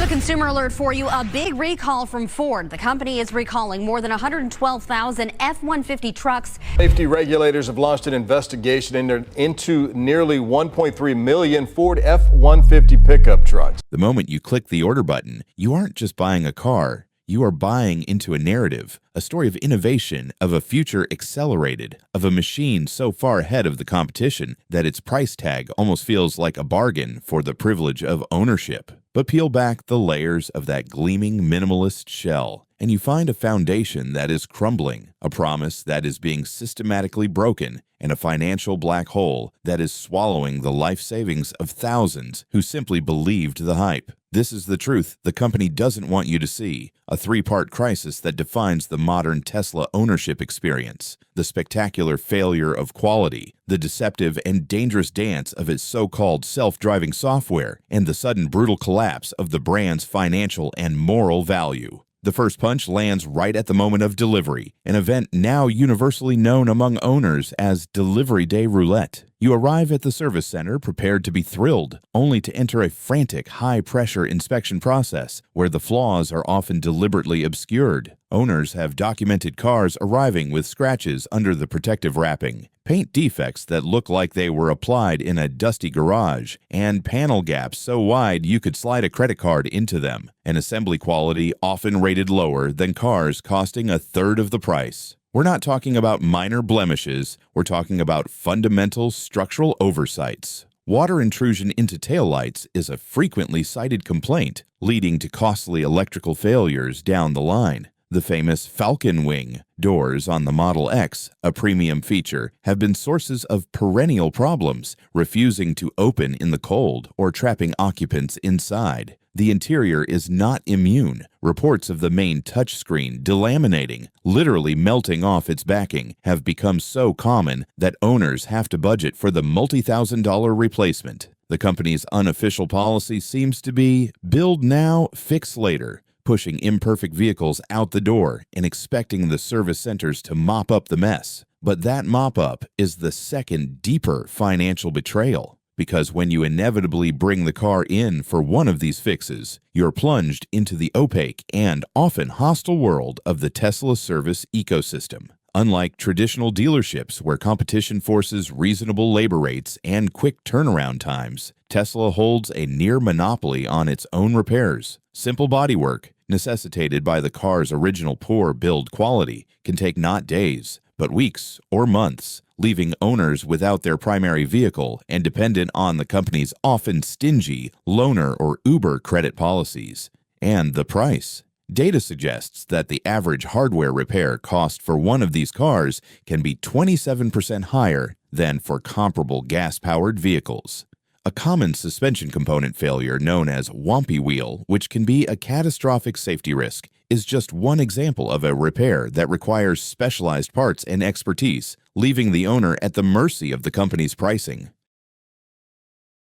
consumer alert for you. A big recall from Ford. The company is recalling more than 112,000 F-150 trucks. Safety regulators have launched an investigation into nearly 1.3 million Ford F-150 pickup trucks. The moment you click the order button, you aren't just buying a car. You are buying into a narrative, a story of innovation, of a future accelerated, of a machine so far ahead of the competition that its price tag almost feels like a bargain for the privilege of ownership. But peel back the layers of that gleaming minimalist shell, and you find a foundation that is crumbling, a promise that is being systematically broken, and a financial black hole that is swallowing the life savings of thousands who simply believed the hype. This is the truth the company doesn't want you to see, a three-part crisis that defines the modern Tesla ownership experience, the spectacular failure of quality, the deceptive and dangerous dance of its so-called self-driving software, and the sudden brutal collapse of the brand's financial and moral value. The first punch lands right at the moment of delivery, an event now universally known among owners as Delivery Day Roulette. You arrive at the service center prepared to be thrilled, only to enter a frantic, high-pressure inspection process where the flaws are often deliberately obscured. Owners have documented cars arriving with scratches under the protective wrapping, paint defects that look like they were applied in a dusty garage, and panel gaps so wide you could slide a credit card into them, an assembly quality often rated lower than cars costing a third of the price. We're not talking about minor blemishes, we're talking about fundamental structural oversights. Water intrusion into taillights is a frequently cited complaint, leading to costly electrical failures down the line. The famous Falcon Wing doors on the Model X, a premium feature, have been sources of perennial problems, refusing to open in the cold or trapping occupants inside. The interior is not immune. Reports of the main touchscreen delaminating, literally melting off its backing, have become so common that owners have to budget for the multi-thousand-dollar replacement. The company's unofficial policy seems to be build now, fix later, pushing imperfect vehicles out the door and expecting the service centers to mop up the mess. But that mop-up is the second, deeper financial betrayal. Because when you inevitably bring the car in for one of these fixes, you're plunged into the opaque and often hostile world of the Tesla service ecosystem. Unlike traditional dealerships where competition forces reasonable labor rates and quick turnaround times, Tesla holds a near monopoly on its own repairs. Simple bodywork, necessitated by the car's original poor build quality, can take not days, but weeks or months, leaving owners without their primary vehicle and dependent on the company's often stingy loaner or Uber credit policies. And the price. Data suggests that the average hardware repair cost for one of these cars can be 27% higher than for comparable gas-powered vehicles. A common suspension component failure known as Wampy Wheel, which can be a catastrophic safety risk, is just one example of a repair that requires specialized parts and expertise, leaving the owner at the mercy of the company's pricing.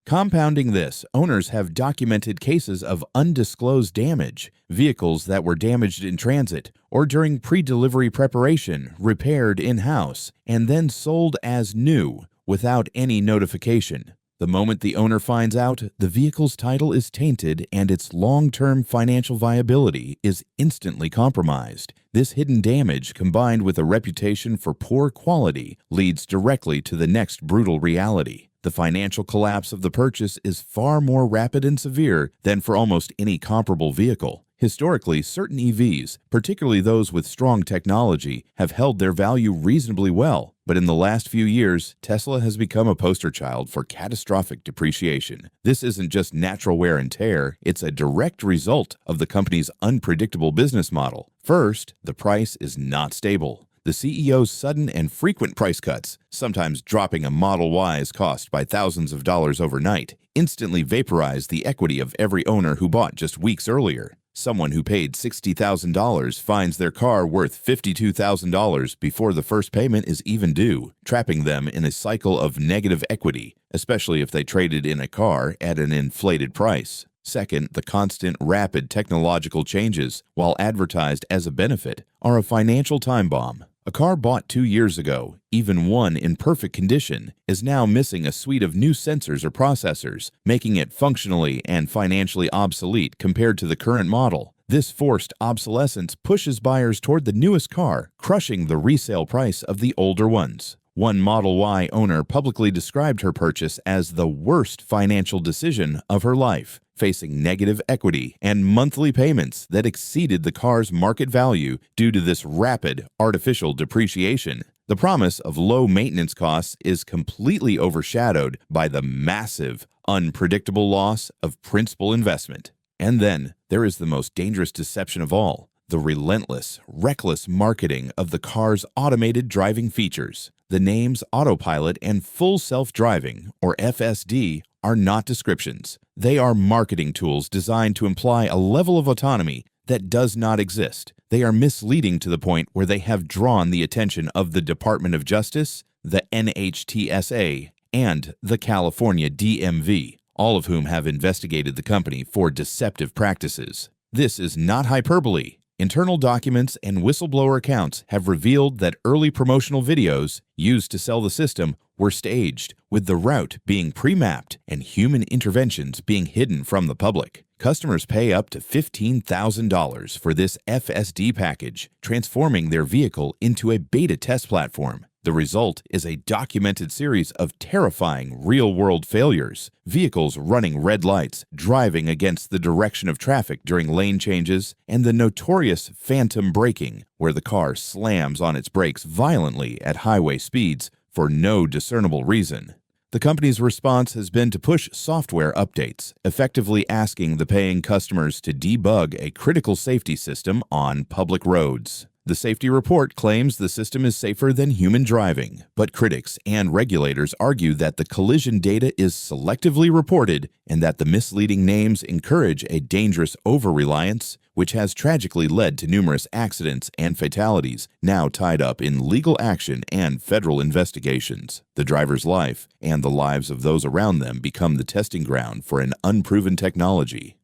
Compounding this, owners have documented cases of undisclosed damage, vehicles that were damaged in transit or during pre-delivery preparation, repaired in-house, and then sold as new without any notification. The moment the owner finds out, the vehicle's title is tainted and its long-term financial viability is instantly compromised. This hidden damage, combined with a reputation for poor quality, leads directly to the next brutal reality. The financial collapse of the purchase is far more rapid and severe than for almost any comparable vehicle. Historically, certain EVs, particularly those with strong technology, have held their value reasonably well. But in the last few years, Tesla has become a poster child for catastrophic depreciation. This isn't just natural wear and tear, it's a direct result of the company's unpredictable business model. First, the price is not stable. The CEO's sudden and frequent price cuts, sometimes dropping a Model Y's cost by thousands of dollars overnight, instantly vaporize the equity of every owner who bought just weeks earlier. Someone who paid $60,000 finds their car worth $52,000 before the first payment is even due, trapping them in a cycle of negative equity, especially if they traded in a car at an inflated price. Second, the constant, rapid technological changes, while advertised as a benefit, are a financial time bomb. A car bought 2 years ago, even one in perfect condition, is now missing a suite of new sensors or processors, making it functionally and financially obsolete compared to the current model. This forced obsolescence pushes buyers toward the newest car, crushing the resale price of the older ones. One Model Y owner publicly described her purchase as the worst financial decision of her life, facing negative equity and monthly payments that exceeded the car's market value due to this rapid artificial depreciation. The promise of low maintenance costs is completely overshadowed by the massive, unpredictable loss of principal investment. And then there is the most dangerous deception of all, the relentless, reckless marketing of the car's automated driving features. The names Autopilot and Full Self-Driving, or FSD, are not descriptions. They are marketing tools designed to imply a level of autonomy that does not exist. They are misleading to the point where they have drawn the attention of the Department of Justice, the NHTSA, and the California DMV, all of whom have investigated the company for deceptive practices. This is not hyperbole. Internal documents and whistleblower accounts have revealed that early promotional videos used to sell the system were staged, with the route being pre-mapped and human interventions being hidden from the public. Customers pay up to $15,000 for this FSD package, transforming their vehicle into a beta test platform. The result is a documented series of terrifying real-world failures, vehicles running red lights, driving against the direction of traffic during lane changes, and the notorious phantom braking, where the car slams on its brakes violently at highway speeds for no discernible reason. The company's response has been to push software updates, effectively asking the paying customers to debug a critical safety system on public roads. The safety report claims the system is safer than human driving, but critics and regulators argue that the collision data is selectively reported and that the misleading names encourage a dangerous over-reliance, which has tragically led to numerous accidents and fatalities now tied up in legal action and federal investigations. The driver's life and the lives of those around them become the testing ground for an unproven technology.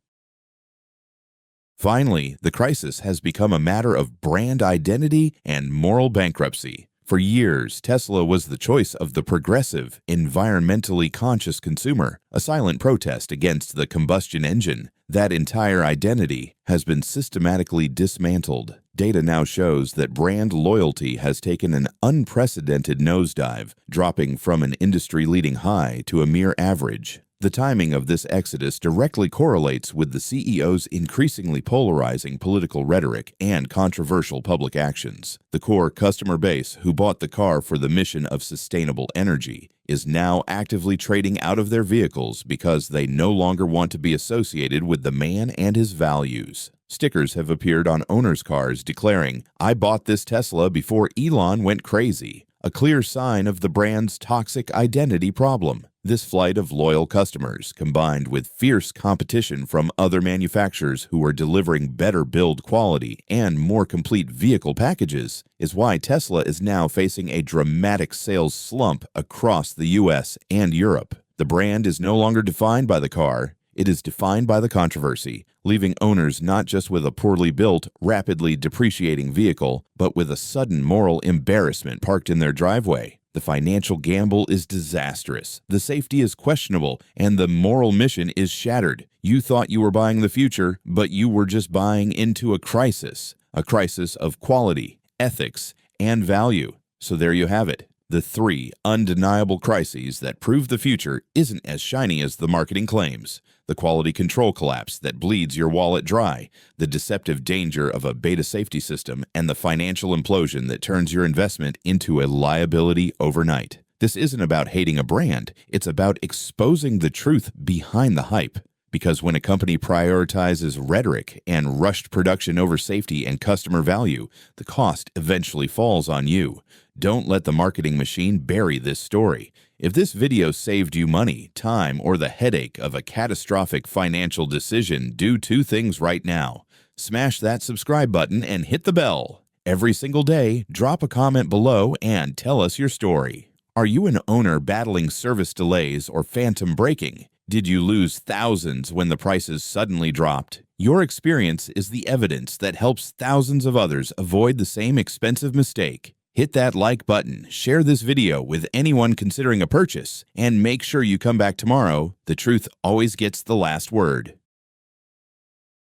Finally, the crisis has become a matter of brand identity and moral bankruptcy. For years, Tesla was the choice of the progressive, environmentally conscious consumer, a silent protest against the combustion engine. That entire identity has been systematically dismantled. Data now shows that brand loyalty has taken an unprecedented nosedive, dropping from an industry-leading high to a mere average. The timing of this exodus directly correlates with the CEO's increasingly polarizing political rhetoric and controversial public actions. The core customer base who bought the car for the mission of sustainable energy is now actively trading out of their vehicles because they no longer want to be associated with the man and his values. Stickers have appeared on owners' cars declaring, "I bought this Tesla before Elon went crazy," a clear sign of the brand's toxic identity problem. This flight of loyal customers, combined with fierce competition from other manufacturers who are delivering better build quality and more complete vehicle packages, is why Tesla is now facing a dramatic sales slump across the US and Europe. The brand is no longer defined by the car, it is defined by the controversy, leaving owners not just with a poorly built, rapidly depreciating vehicle, but with a sudden moral embarrassment parked in their driveway. The financial gamble is disastrous, the safety is questionable, and the moral mission is shattered. You thought you were buying the future, but you were just buying into a crisis of quality, ethics, and value. So there you have it, the three undeniable crises that prove the future isn't as shiny as the marketing claims. The quality control collapse that bleeds your wallet dry, the deceptive danger of a beta safety system, and the financial implosion that turns your investment into a liability overnight. This isn't about hating a brand, it's about exposing the truth behind the hype. Because when a company prioritizes rhetoric and rushed production over safety and customer value, the cost eventually falls on you. Don't let the marketing machine bury this story. If this video saved you money, time, or the headache of a catastrophic financial decision, do two things right now. Smash that subscribe button and hit the bell. Every single day, drop a comment below and tell us your story. Are you an owner battling service delays or phantom braking? Did you lose thousands when the prices suddenly dropped? Your experience is the evidence that helps thousands of others avoid the same expensive mistake. Hit that like button, share this video with anyone considering a purchase, and make sure you come back tomorrow. The truth always gets the last word.